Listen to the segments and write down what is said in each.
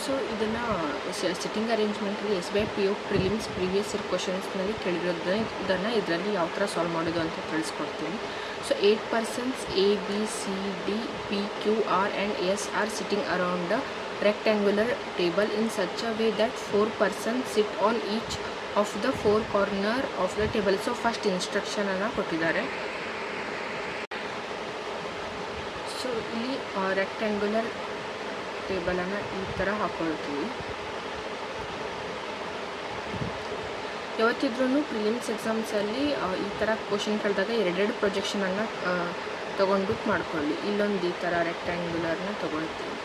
So ಇದನ್ನು sitting ಅರೇಂಜ್ಮೆಂಟಲ್ಲಿ SBI PO Prelims previous year ಕ್ವಶನ್ಸ್ನಲ್ಲಿ ಕೇಳಿರೋದನ್ನು ಇದರಲ್ಲಿ ಯಾವ ಥರ ಸಾಲ್ವ್ ಮಾಡೋದು ಅಂತ ತಿಳಿಸ್ಕೊಡ್ತೀನಿ. So 8 persons A, B, C, D, P, Q, R and S are sitting around a rectangular table in such a way that 4 persons sit on each of the 4 corner of the table. So first ಇನ್ಸ್ಟ್ರಕ್ಷನನ್ನು ಕೊಟ್ಟಿದ್ದಾರೆ. So ಇಲ್ಲಿ rectangular ಟೇಬಲನ್ನು ಈ ಥರ ಹಾಕ್ಕೊಳ್ತೀವಿ. ಯಾವತ್ತಿದ್ರೂ prelims ಎಕ್ಸಾಮ್ಸಲ್ಲಿ ಈ ಥರ question ಕೇಳಿದಾಗ ಎರಡೆರಡು ಪ್ರೊಜೆಕ್ಷನನ್ನು ತೊಗೊಂಡ್ಬಿಟ್ಟು ಮಾಡ್ಕೊಳ್ಳಿ. ಇಲ್ಲೊಂದು ಈ ಥರ ರೆಕ್ಟ್ಯಾಂಗ್ಯುಲರ್ನ ತೊಗೊಳ್ತೀವಿ.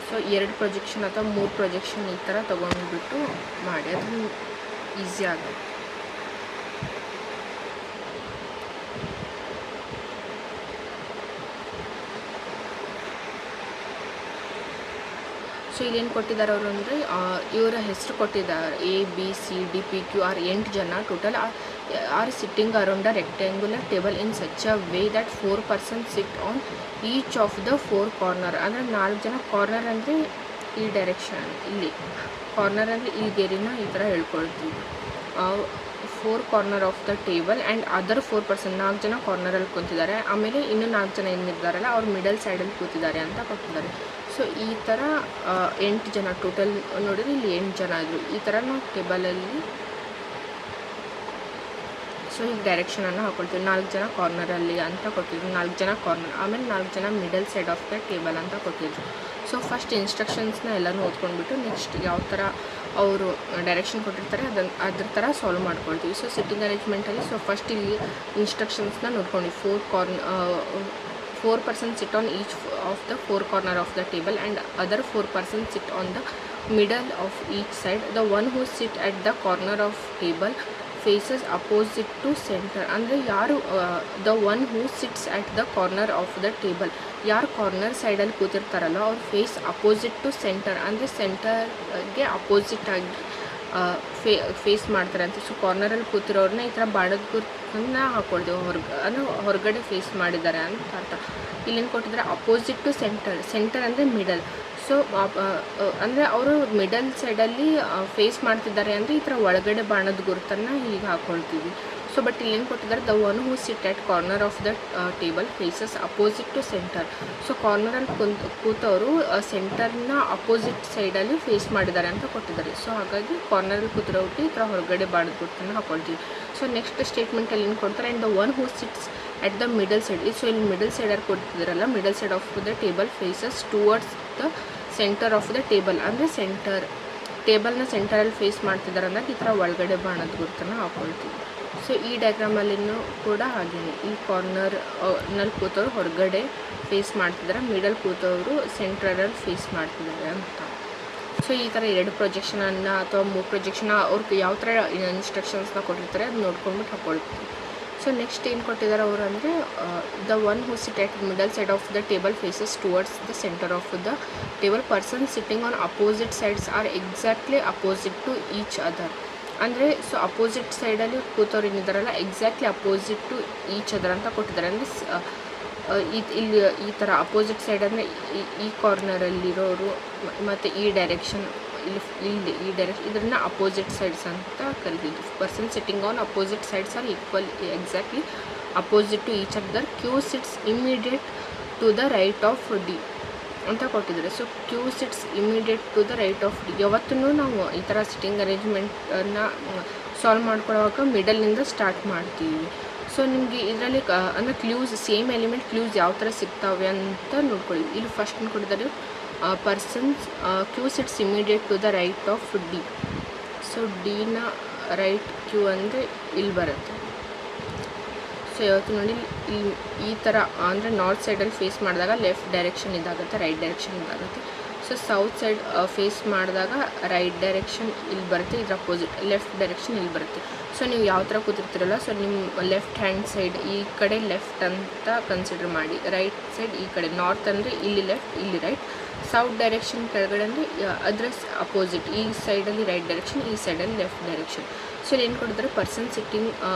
ಸೊ 2 ಪ್ರೊಜೆಕ್ಷನ್ ಅಥವಾ 3 ಪ್ರೊಜೆಕ್ಷನ್ ಈ ಥರ ತೊಗೊಂಡ್ಬಿಟ್ಟು ಮಾಡಿ, ಅದು ಈಸಿ ಆಗುತ್ತೆ. ಸೊ ಇಲ್ಲೇನು ಕೊಟ್ಟಿದ್ದಾರೆ ಅವರು ಅಂದರೆ ಇವರ ಹೆಸರು ಕೊಟ್ಟಿದ್ದಾರೆ. A, B, C, D, P, Q, R 8 ಜನ total are sitting around a rectangular table in such a way that 4 persons sit on each of the 4 corner. ಅಂದರೆ 4 ಜನ ಕಾರ್ನರ್ ಅಂದರೆ ಈ ಡೈರೆಕ್ಷನ್, ಇಲ್ಲಿ ಕಾರ್ನರ್ ಅಂದರೆ ಈ ಗೆರಿನ ಈ ಥರ ಹೇಳ್ಕೊಳ್ತೀವಿ. 4 corner of the table and other 4 persons 4 ಜನ ಕಾರ್ನರಲ್ಲಿ ಕೂತಿದ್ದಾರೆ. ಆಮೇಲೆ ಇನ್ನೂ 4 ಜನ ಏನಿದ್ದಾರಲ್ಲ ಅವ್ರು ಮಿಡಲ್ ಸೈಡಲ್ಲಿ ಕೂತಿದ್ದಾರೆ ಅಂತ ಕೊಟ್ಟಿದ್ದಾರೆ. ಸೊ ಈ ಥರ 8 ಜನ ಟೋಟಲ್ ನೋಡಿದ್ರೆ ಇಲ್ಲಿ 8 ಜನ ಇದ್ರು. ಈ ಥರ ನಾವು ಟೇಬಲಲ್ಲಿ ಸೊ ಈಗ ಡೈರೆಕ್ಷನನ್ನು ಹಾಕ್ಕೊಳ್ತೀವಿ. 4 ಜನ ಕಾರ್ನರಲ್ಲಿ ಅಂತ ಕೊಟ್ಟಿದ್ರು, 4 ಜನ ಕಾರ್ನರ್, ಆಮೇಲೆ 4 ಜನ middle side of the table ಅಂತ ಕೊಟ್ಟಿದ್ರು. ಸೊ ಫಸ್ಟ್ ಇನ್ಸ್ಟ್ರಕ್ಷನ್ಸ್ನ ಎಲ್ಲನೂ ಓದ್ಕೊಂಡ್ಬಿಟ್ಟು ನೆಕ್ಸ್ಟ್ ಯಾವ ಥರ ಅವರು ಡೈರೆಕ್ಷನ್ ಕೊಟ್ಟಿರ್ತಾರೆ ಅದ್ರ ಥರ ಸಾಲ್ವ್ ಮಾಡ್ಕೊಳ್ತೀವಿ. ಸೊ ಸಿಟ್ಟಿಂಗ್ ಅರೇಂಜ್ಮೆಂಟಲ್ಲಿ ಸೊ ಫಸ್ಟ್ ಇಲ್ಲಿ ಇನ್ಸ್ಟ್ರಕ್ಷನ್ಸ್ನ ನೋಡ್ಕೊಂಡು 4 persons sit on each of the 4 corner of the table and other 4 persons sit on the middle of each side. The one who sit at the corner of table faces opposite to center. ಅಂದರೆ ಯಾರು the one who sits at the corner of the table, ಯಾರು corner ಸೈಡಲ್ಲಿ ಕೂತಿರ್ತಾರಲ್ಲ ಅವ್ರು face opposite to centre, ಅಂದರೆ ಸೆಂಟರ್ಗೆ opposite ಆಗಿ face ಮಾಡ್ತಾರೆ ಅಂತ. ಸೊ ಕಾರ್ನರಲ್ಲಿ ಕೂತಿರೋರನ್ನ ಈ ಥರ ಬಾಣದ ಗುರುತನ್ನ ಹಾಕ್ಕೊಳ್ತೀವಿ, ಅಂದರೆ ಹೊರಗಡೆ ಫೇಸ್ ಮಾಡಿದ್ದಾರೆ ಅಂತ ಅರ್ಥ. ಇಲ್ಲೇನು ಕೊಟ್ಟಿದ್ದಾರೆ ಅಪೋಸಿಟ್ ಟು ಸೆಂಟರ್ ಅಂದರೆ ಮಿಡಲ್. ಸೊ ಅಂದರೆ ಅವರು ಮಿಡಲ್ ಸೈಡಲ್ಲಿ ಫೇಸ್ ಮಾಡ್ತಿದ್ದಾರೆ ಅಂದರೆ ಈ ಥರ ಒಳಗಡೆ ಬಾಣದ ಗುರುತನ್ನು ಹೀಗೆ ಹಾಕ್ಕೊಳ್ತೀವಿ. ಸೊ ಬಟ್ ಇಲ್ಲೇನು ಕೊಟ್ಟಿದ್ದಾರೆ the one who sit at corner of the table faces opposite to center. So ಕಾರ್ನರಲ್ಲಿ ಕೂತವರು ಸೆಂಟರ್ನ ಅಪೋಸಿಟ್ ಸೈಡಲ್ಲಿ ಫೇಸ್ ಮಾಡಿದ್ದಾರೆ ಅಂತ ಕೊಟ್ಟಿದ್ದಾರೆ. ಸೊ ಹಾಗಾಗಿ ಕಾರ್ನರಲ್ಲಿ ಕೂತಿರೋಟ್ಟು ಈ ಥರ ಹೊರಗಡೆ ಬಾಣದ ಗುರುತನ್ನು ಹಾಕ್ಕೊಳ್ತೀವಿ. ಸೊ ನೆಕ್ಸ್ಟ್ ಸ್ಟೇಟ್ಮೆಂಟಲ್ಲಿ ಏನು ಕೊಡ್ತಾರೆ and the one who sits at the middle side. So ಇಲ್ಲಿ ಮಿಡಲ್ ಸೈಡಲ್ಲಿ ಕೊಡ್ತಿದ್ದಾರಲ್ಲ, middle side of the table faces towards the center of the table, ಅಂದರೆ ಟೇಬಲ್ನ ಸೆಂಟರಲ್ಲಿ ಫೇಸ್ ಮಾಡ್ತಿದ್ದಾರೆ ಅಂದಾಗ ಈ ಥರ ಒಳಗಡೆ ಬಾಣದ ಗುರುತನ್ನು ಹಾಕ್ಕೊಳ್ತೀವಿ. ಸೊ ಈ ಡಯಾಗ್ರಾಮಲ್ಲಿನೂ ಕೂಡ ಹಾಗೆಯೇ ಈ ಕಾರ್ನರ್ನಲ್ಲಿ ಕೂತವರು ಹೊರಗಡೆ ಫೇಸ್ ಮಾಡ್ತಿದ್ದಾರೆ, ಮಿಡಲ್ ಕೂತವರು ಸೆಂಟ್ರಲ್ಲಿ ಫೇಸ್ ಮಾಡ್ತಿದ್ದಾರೆ ಅಂತ. ಸೊ ಈ ಥರ 2 ಪ್ರೊಜೆಕ್ಷನನ್ನು ಅಥವಾ 3 ಪ್ರೊಜೆಕ್ಷನ್ ಅವ್ರಿಗೆ ಯಾವ ಥರ ಇನ್ಸ್ಟ್ರಕ್ಷನ್ಸ್ನ ಕೊಟ್ಟಿರ್ತಾರೆ ಅದು ನೋಡ್ಕೊಂಡ್ಬಿಟ್ಟು ಹಾಕ್ಕೊಳ್ತೀವಿ. ಸೊ ನೆಕ್ಸ್ಟ್ ಏನು ಕೊಟ್ಟಿದ್ದಾರೆ ಅವರು ಅಂದರೆ the one who sit at middle side of the table faces towards the center of the table. Person sitting on opposite sides are exactly opposite to each other. ಅಂದರೆ ಸೊ ಅಪೋಸಿಟ್ ಸೈಡಲ್ಲಿ ಕೂತವ್ರು ಏನಿದ್ದಾರಲ್ಲ exactly opposite to each other ಅಂತ ಕೊಟ್ಟಿದ್ದಾರೆ. ಅಂದರೆ ಇಲ್ಲಿ ಈ ಥರ ಅಪೋಸಿಟ್ ಸೈಡ್ ಅಂದರೆ ಈ ಕಾರ್ನರಲ್ಲಿರೋರು ಮತ್ತು ಈ ಡೈರೆಕ್ಷನ್ ಇಲ್ಲಿ ಈ ಡೈರೆಕ್ಷನ್ ಇದನ್ನು ಅಪೋಸಿಟ್ ಸೈಡ್ಸ್ ಅಂತ ಕರಿತಿದ್ವಿ. Person sitting on opposite sides are equal exactly opposite to each other. Q sits immediate to the right of D ಅಂತ ಕೊಟ್ಟಿದ್ದಾರೆ. So Q sits immediate to the right of D. ಯಾವತ್ತೂ ನಾವು ಈ ಥರ sitting ಅರೇಂಜ್ಮೆಂಟನ್ನು solve ಮಾಡ್ಕೊಳ್ಳೋವಾಗ ಮಿಡಲ್ನಿಂದ start ಮಾಡ್ತೀವಿ. ಸೊ ನಿಮಗೆ ಇದರಲ್ಲಿ ಅಂದರೆ ಕ್ಲೂಸ್ ಸೇಮ್ ಎಲಿಮೆಂಟ್ ಕ್ಲೂಸ್ ಯಾವ ಥರ ಸಿಗ್ತಾವೆ ಅಂತ ನೋಡ್ಕೊಳ್ಳಿ. ಇಲ್ಲಿ ಫಸ್ಟ್ ಕೊಟ್ಟಿದ್ದಾರೆ persons Q sits immediate to the right of D. So ಡಿನ ರೈಟ್ ಕ್ಯೂ ಅಂದರೆ ಇಲ್ಲಿ ಬರುತ್ತೆ. ಸೊ ಯಾವತ್ತು ನೋಡಿ ಈ ಥರ ಅಂದರೆ ನಾರ್ತ್ ಸೈಡಲ್ಲಿ ಫೇಸ್ ಮಾಡಿದಾಗ ಲೆಫ್ಟ್ ಡೈರೆಕ್ಷನ್ ಇದಾಗುತ್ತೆ, ರೈಟ್ ಡೈರೆಕ್ಷನ್ ಇದಾಗುತ್ತೆ. ಸೊ ಸೌತ್ ಸೈಡ್ ಫೇಸ್ ಮಾಡಿದಾಗ ರೈಟ್ ಡೈರೆಕ್ಷನ್ ಇಲ್ಲಿ ಬರುತ್ತೆ, ಇದ್ರ ಅಪೋಸಿಟ್ ಲೆಫ್ಟ್ ಡೈರೆಕ್ಷನ್ ಇಲ್ಲಿ ಬರುತ್ತೆ. ಸೊ ನೀವು ಯಾವ ಥರ ಕೂತಿರ್ತೀರಲ್ಲ, ಸೊ ನಿಮ್ಮ ಲೆಫ್ಟ್ ಹ್ಯಾಂಡ್ ಸೈಡ್ ಈ ಕಡೆ ಲೆಫ್ಟ್ ಅಂತ ಕನ್ಸಿಡರ್ ಮಾಡಿ, ರೈಟ್ ಸೈಡ್ ಈ ಕಡೆ, ನಾರ್ತ್ ಅಂದರೆ ಇಲ್ಲಿ ಲೆಫ್ಟ್ ಇಲ್ಲಿ ರೈಟ್, ಸೌತ್ ಡೈರೆಕ್ಷನ್ ಕೆಳಗಡೆ ಅಂದರೆ ಅದರ ಅಪೋಸಿಟ್ ಈ ಸೈಡಲ್ಲಿ ರೈಟ್ ಡೈರೆಕ್ಷನ್, ಈ ಸೈಡಲ್ಲಿ ಲೆಫ್ಟ್ ಡೈರೆಕ್ಷನ್. ಸೊ ಏನು ಕೊಡಿದ್ರೆ person sitting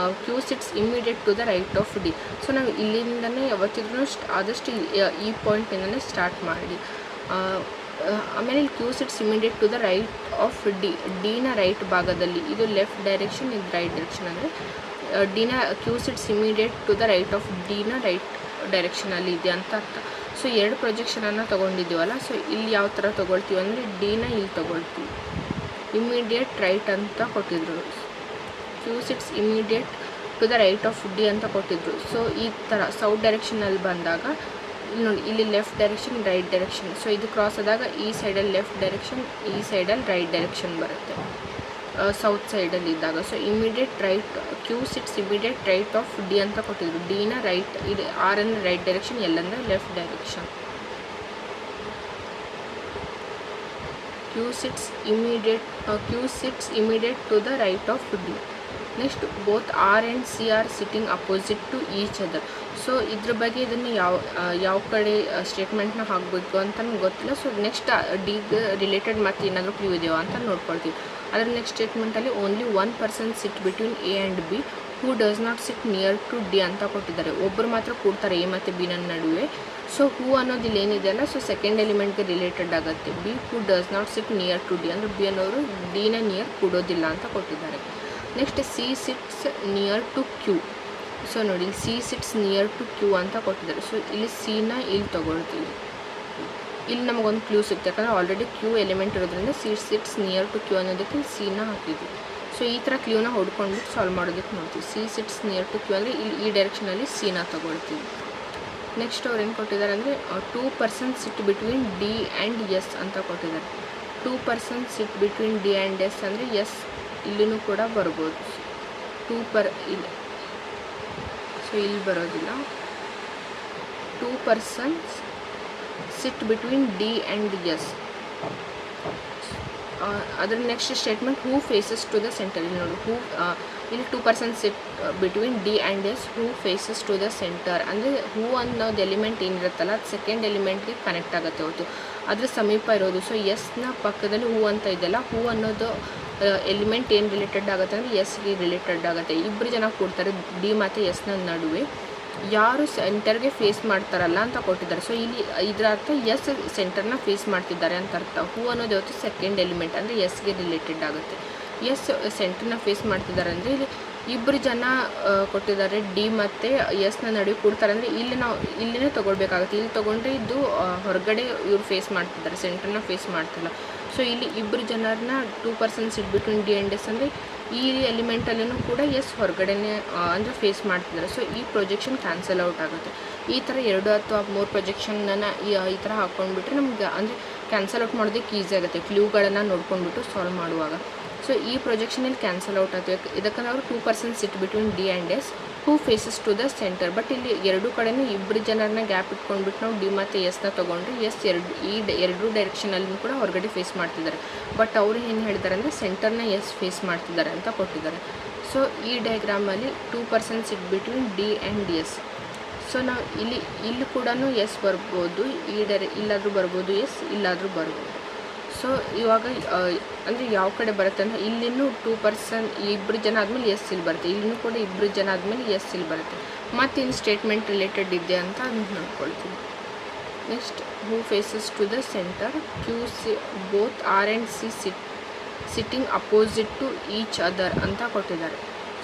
Q sits immediate to the right of D. So ನಾವು ಇಲ್ಲಿಂದನೇ ಯಾವತ್ತಿದ್ರೂ ಆದಷ್ಟು ಈ ಪಾಯಿಂಟಿಂದನೇ ಸ್ಟಾರ್ಟ್ ಮಾಡಿ ಆಮೇಲೆ ಇಲ್ಲಿ Q sits immediate to the right of ಡಿನ ರೈಟ್ ಭಾಗದಲ್ಲಿ. ಇದು ಲೆಫ್ಟ್ ಡೈರೆಕ್ಷನ್, ಇದು ರೈಟ್ ಡೈರೆಕ್ಷನ್. ಅಂದರೆ Q sits immediate to the right of ಡಿನ ರೈಟ್ ಡೈರೆಕ್ಷನಲ್ಲಿ ಇದೆ ಅಂತ ಅರ್ಥ. ಸೊ 2 ಪ್ರೊಜೆಕ್ಷನನ್ನು ತೊಗೊಂಡಿದ್ದೀವಲ್ಲ, ಸೊ ಇಲ್ಲಿ ಯಾವ ಥರ ತೊಗೊಳ್ತೀವಿ ಅಂದರೆ ಡಿನ ಇಲ್ಲಿ ತೊಗೊಳ್ತೀವಿ. ಇಮಿಡಿಯೇಟ್ ರೈಟ್ ಅಂತ ಕೊಟ್ಟಿದ್ರು, Q sits immediate to the right of D ಅಂತ ಕೊಟ್ಟಿದ್ರು. ಸೊ ಈ ಥರ ಸೌತ್ ಡೈರೆಕ್ಷನಲ್ಲಿ ಬಂದಾಗ ಇಲ್ಲಿ ನೋಡಿ, ಇಲ್ಲಿ left direction, right direction. So ಇದು ಕ್ರಾಸ್ ಆದಾಗ ಈ ಸೈಡಲ್ಲಿ ಲೆಫ್ಟ್ ಡೈರೆಕ್ಷನ್, ಈ ಸೈಡಲ್ಲಿ ರೈಟ್ ಡೈರೆಕ್ಷನ್ ಬರುತ್ತೆ ಸೌತ್ ಸೈಡಲ್ಲಿ ಇದ್ದಾಗ. So immediate right, Q sits immediate right of D ಅಂತ ಕೊಟ್ಟಿದ್ರು. ಡಿನ ರೈಟ್, ಇದು ಆರ್ ಅಂದರೆ ರೈಟ್ ಡೈರೆಕ್ಷನ್, ಎಲ್ ಅಂದರೆ left direction. Q sits immediate to the right of D. Next both R and C R sitting opposite to each other. So ಇದ್ರ ಬಗ್ಗೆ ಇದನ್ನು ಯಾವ ಕಡೆ ಸ್ಟೇಟ್ಮೆಂಟ್ನ ಹಾಕಬೇಕು ಅಂತ ನಮ್ಗೆ ಗೊತ್ತಿಲ್ಲ. ಸೊ ನೆಕ್ಸ್ಟ್ ಡಿಗೆ ರಿಲೇಟೆಡ್ ಮತ್ತು ಏನಾದರೂ ಕ್ಲೂ ಇದೆಯೋ ಅಂತ ನೋಡ್ಕೊಳ್ತೀವಿ. ಅದರ ನೆಕ್ಸ್ಟ್ ಸ್ಟೇಟ್ಮೆಂಟಲ್ಲಿ only 1 person sit between A and B who does not sit near to D ಅಂತ ಕೊಟ್ಟಿದ್ದಾರೆ. ಒಬ್ಬರು ಮಾತ್ರ ಕೂಡ್ತಾರೆ ಎ ಮತ್ತು ಬಿ ನಡುವೆ. ಸೊ ಹೂ ಅನ್ನೋದು ಇಲ್ಲಿ ಏನಿದೆಯಲ್ಲ, ಸೊ ಸೆಕೆಂಡ್ ಎಲಿಮೆಂಟ್ಗೆ ರಿಲೇಟೆಡ್ ಆಗುತ್ತೆ. B who does not sit near to D ಅಂದರೆ ಬಿ ಅನ್ನೋರು ಡಿನ ನಿಯರ್ ಕೂಡೋದಿಲ್ಲ ಅಂತ ಕೊಟ್ಟಿದ್ದಾರೆ. Next C sits near to Q. So ನೋಡಿ, C sits near to Q ಅಂತ ಕೊಟ್ಟಿದ್ದಾರೆ. ಸೊ ಇಲ್ಲಿ ಸಿನ ಇಲ್ಲಿ ತೊಗೊಳ್ತೀವಿ. ಇಲ್ಲಿ ನಮಗೊಂದು ಕ್ಲೂ ಸಿಗುತ್ತೆ, ಯಾಕಂದರೆ ಆಲ್ರೆಡಿ ಕ್ಯೂ ಎಲಿಮೆಂಟ್ ಇರೋದ್ರಿಂದ C sits near to Q ಅನ್ನೋದಕ್ಕೆ ಸಿನ ಹಾಕಿದ್ವಿ. ಸೊ ಈ ಥರ ಕ್ಯೂನ ಹೊಡ್ಕೊಂಡ್ಬಿಟ್ಟು ಸಾಲ್ವ್ ಮಾಡೋದಕ್ಕೆ ನೋಡ್ತೀವಿ. C sits near to Q ಅಂದರೆ ಇಲ್ಲಿ ಈ ಡೈರೆಕ್ಷನಲ್ಲಿ ಸಿನ ತೊಗೊಳ್ತೀವಿ. ನೆಕ್ಸ್ಟ್ ಅವ್ರು ಏನು ಕೊಟ್ಟಿದ್ದಾರೆ ಅಂದರೆ 2 person sit between D and S ಅಂತ ಕೊಟ್ಟಿದ್ದಾರೆ. 2 person sit between D and S ಅಂದರೆ ಎಸ್ ಇಲ್ಲಿನೂ ಕೂಡ ಬರ್ಬೋದು. ಇಲ್ಲಿ ಸೊ ಇಲ್ಲಿ ಬರೋದಿಲ್ಲ. 2 persons sit between D and S. ಅದರ next statement who faces to the center. ಇಲ್ಲಿ ನೋಡಿ, ಇಲ್ಲಿ 2 person sit between D and S who faces to the center. ಅಂದರೆ ಹೂ ಅನ್ನೋದು ಎಲಿಮೆಂಟ್ ಏನಿರುತ್ತಲ್ಲ, ಅದು ಸೆಕೆಂಡ್ ಎಲಿಮೆಂಟ್ಗೆ ಕನೆಕ್ಟ್ ಆಗುತ್ತೆ ಹೊತ್ತು ಅದ್ರ ಸಮೀಪ ಇರೋದು. ಸೊ ಎಸ್ನ ಪಕ್ಕದಲ್ಲಿ ಹೂ ಅಂತ ಇದೆಯಲ್ಲ, ಹೂ ಅನ್ನೋದು ಎಲಿಮೆಂಟ್ ಏನು ರಿಲೇಟೆಡ್ ಆಗುತ್ತೆ ಅಂದರೆ ಎಸ್ಗೆ ರಿಲೇಟೆಡ್ ಆಗುತ್ತೆ. 2 ಜನ ಕೂಡ್ತಾರೆ ಡಿ ಮತ್ತು ಎಸ್ನ ನಡುವೆ. ಯಾರು ಸೆಂಟರ್ಗೆ ಫೇಸ್ ಮಾಡ್ತಾರಲ್ಲ ಅಂತ ಕೊಟ್ಟಿದ್ದಾರೆ. ಸೊ ಇಲ್ಲಿ ಇದರ ಅರ್ಥ ಎಸ್ ಸೆಂಟರ್ನ ಫೇಸ್ ಮಾಡ್ತಿದ್ದಾರೆ ಅಂತ ಅರ್ಥ. ಹೂ ಅನ್ನೋದು ಯಾವತ್ತು ಸೆಕೆಂಡ್ ಎಲಿಮೆಂಟ್ ಅಂದರೆ ಎಸ್ಗೆ ರಿಲೇಟೆಡ್ ಆಗುತ್ತೆ. ಎಸ್ ಸೆಂಟರ್ನ ಫೇಸ್ ಮಾಡ್ತಿದ್ದಾರೆ ಅಂದರೆ ಇಲ್ಲಿ 2 ಜನ ಕೊಟ್ಟಿದ್ದಾರೆ ಡಿ ಮತ್ತು ಎಸ್ನ ನಡುವೆ ಕೂಡ್ತಾರೆ ಅಂದರೆ ಇಲ್ಲಿನೇ ತೊಗೊಳ್ಬೇಕಾಗುತ್ತೆ. ಇಲ್ಲಿ ತೊಗೊಂಡ್ರೆ ಇದು ಹೊರಗಡೆ ಇವ್ರು ಫೇಸ್ ಮಾಡ್ತಿದ್ದಾರೆ, ಸೆಂಟರ್ನ ಫೇಸ್ ಮಾಡ್ತಿಲ್ಲ. ಸೊ ಇಲ್ಲಿ 2 ಜನರನ್ನ 2 persons sit between D and S ಅಂದರೆ ಈ ಎಲಿಮೆಂಟಲ್ಲೂ ಕೂಡ ಎಸ್ ಹೊರಗಡೆನೇ ಅಂದರೆ ಫೇಸ್ ಮಾಡ್ತಿದ್ದಾರೆ. ಸೊ ಈ ಪ್ರೊಜೆಕ್ಷನ್ ಕ್ಯಾನ್ಸಲ್ ಔಟ್ ಆಗುತ್ತೆ. ಈ ಥರ 2 ಅಥವಾ 3 ಪ್ರೊಜೆಕ್ಷನನ್ನು ಈ ಥರ ಹಾಕ್ಕೊಂಡ್ಬಿಟ್ರೆ ನಮ್ಗೆ ಅಂದರೆ ಕ್ಯಾನ್ಸಲ್ ಔಟ್ ಮಾಡೋದಕ್ಕೆ ಈಸಿ ಆಗುತ್ತೆ, ಕ್ಲೂಗಳನ್ನು ನೋಡ್ಕೊಂಡ್ಬಿಟ್ಟು ಸಾಲ್ವ್ ಮಾಡುವಾಗ. ಸೊ ಈ ಪ್ರೊಜೆಕ್ಷನಲ್ಲಿ ಕ್ಯಾನ್ಸಲ್ ಔಟ್ ಆಗುತ್ತೆ. ಇದಕ್ಕಂದ್ರೆ ಅವರು 2 person sit between D and S who faces to the centre. But ಇಲ್ಲಿ 2 ಕಡೆನೂ 2 ಜನರನ್ನ ಗ್ಯಾಪ್ ಇಟ್ಕೊಂಡ್ಬಿಟ್ಟು ನಾವು ಡಿ ಮತ್ತು ಎಸ್ನ ತೊಗೊಂಡ್ರೆ ಎಸ್ ಎರಡು ಡೈರೆಕ್ಷನಲ್ಲಿ ಕೂಡ ಹೊರಗಡೆ ಫೇಸ್ ಮಾಡ್ತಿದ್ದಾರೆ. ಬಟ್ ಅವರು ಏನು ಹೇಳಿದ್ದಾರೆ ಅಂದರೆ ಸೆಂಟರ್ನ ಎಸ್ ಫೇಸ್ ಮಾಡ್ತಿದ್ದಾರೆ ಅಂತ ಕೊಟ್ಟಿದ್ದಾರೆ. ಸೊ ಈ ಡಯಾಗ್ರಾಮಲ್ಲಿ 2 person sit between D and S. So ನಾವು ಇಲ್ಲಿ ಕೂಡ ಎಸ್ ಬರ್ಬೋದು, ಇಲ್ಲಾದರೂ ಬರ್ಬೋದು ಎಸ್, ಇಲ್ಲಾದರೂ ಬರ್ಬೋದು. ಸೊ ಇವಾಗ ಅಂದರೆ ಯಾವ ಕಡೆ ಬರುತ್ತೆ ಅಂದರೆ ಇಲ್ಲಿನೂ 2 ಪರ್ಸನ್ 2 ಜನ ಆದಮೇಲೆ ಎಸ್ ಇಲ್ಲಿ ಬರುತ್ತೆ, ಇಲ್ಲಿನೂ ಕೂಡ 2 ಜನ ಆದಮೇಲೆ ಎಸ್ ಇಲ್ಲಿ ಬರುತ್ತೆ. ಮತ್ತು ಇಲ್ಲಿ ಸ್ಟೇಟ್ಮೆಂಟ್ ರಿಲೇಟೆಡ್ ಇದೆ ಅಂತ ನೋಡ್ಕೊಳ್ತೀವಿ. Next who faces to the center, Q C both R and C sitting opposite to each other ಅಂತ ಕೊಟ್ಟಿದ್ದಾರೆ.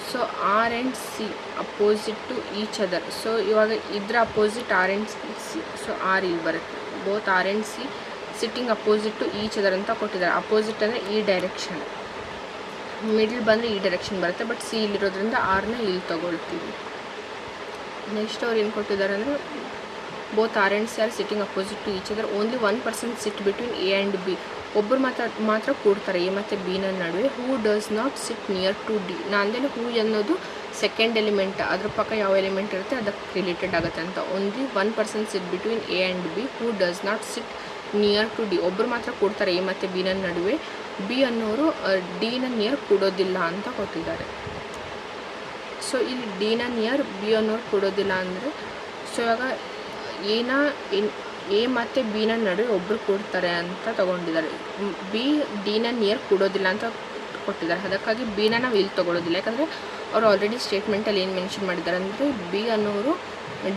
So R and C opposite to each other. So ಇವಾಗ ಇದರ opposite R and C. So R ಇಲ್ಲಿ ಬರುತ್ತೆ. Both R and C sitting opposite to each other ಅಂತ ಕೊಟ್ಟಿದ್ದಾರೆ. Opposite ಅಂದರೆ ಈ ಡೈರೆಕ್ಷನ್, ಮಿಡಲ್ ಬಂದರೆ ಈ ಡೈರೆಕ್ಷನ್ ಬರುತ್ತೆ. ಬಟ್ ಸಿ ಇಲ್ಲಿರೋದ್ರಿಂದ ಆರ್ನ ಇಲ್ಲಿ ತೊಗೊಳ್ತೀವಿ. ನೆಕ್ಸ್ಟ್ ಅವ್ರು ಏನು ಕೊಟ್ಟಿದ್ದಾರೆ ಅಂದರೆ both R and C R sitting opposite to each other only 1 person sit between A and B. ಒಬ್ಬರು ಮಾತ್ರ ಕೂಡ್ತಾರೆ ಎ ಮತ್ತು ಬಿನ ನಡುವೆ. Who does not sit near to D. ನಾಂದೇನೆ ಹೂ ಅನ್ನೋದು ಸೆಕೆಂಡ್ ಎಲಿಮೆಂಟ್, ಅದ್ರ ಪಕ್ಕ ಯಾವ ಎಲಿಮೆಂಟ್ ಇರುತ್ತೆ ಅದಕ್ಕೆ ರಿಲೇಟೆಡ್ ಆಗುತ್ತೆ ಅಂತ. Only 1 person sit between A and B who does not sit near to D. ಒಬ್ಬರು ಮಾತ್ರ ಕೂಡ್ತಾರೆ ಎ ಮತ್ತು ಬಿನ ನಡುವೆ. ಬಿ ಅನ್ನೋರು ಡಿನ ನಿಯರ್ ಕೂಡೋದಿಲ್ಲ ಅಂತ ಕೊಟ್ಟಿದ್ದಾರೆ. ಸೊ ಇಲ್ಲಿ ಡಿನ ನಿಯರ್ ಬಿ ಅನ್ನೋರು ಕೂಡೋದಿಲ್ಲ ಅಂದರೆ ಸೊ ಇವಾಗ ಎ ಮತ್ತು ಬಿನ ನಡುವೆ ಒಬ್ಬರು ಕೂಡ್ತಾರೆ ಅಂತ ತೊಗೊಂಡಿದ್ದಾರೆ. ಬಿ ಡಿನ ನಿಯರ್ ಕೂಡೋದಿಲ್ಲ ಅಂತ ಕೊಟ್ಟಿದ್ದಾರೆ. ಅದಕ್ಕಾಗಿ ಬಿನ ನಾವು ಇಲ್ಲಿ ತೊಗೊಳೋದಿಲ್ಲ, ಯಾಕಂದರೆ ಅವ್ರು ಆಲ್ರೆಡಿ ಸ್ಟೇಟ್ಮೆಂಟಲ್ಲಿ ಏನು ಮೆನ್ಷನ್ ಮಾಡಿದ್ದಾರೆ ಅಂದರೆ ಬಿ ಅನ್ನೋರು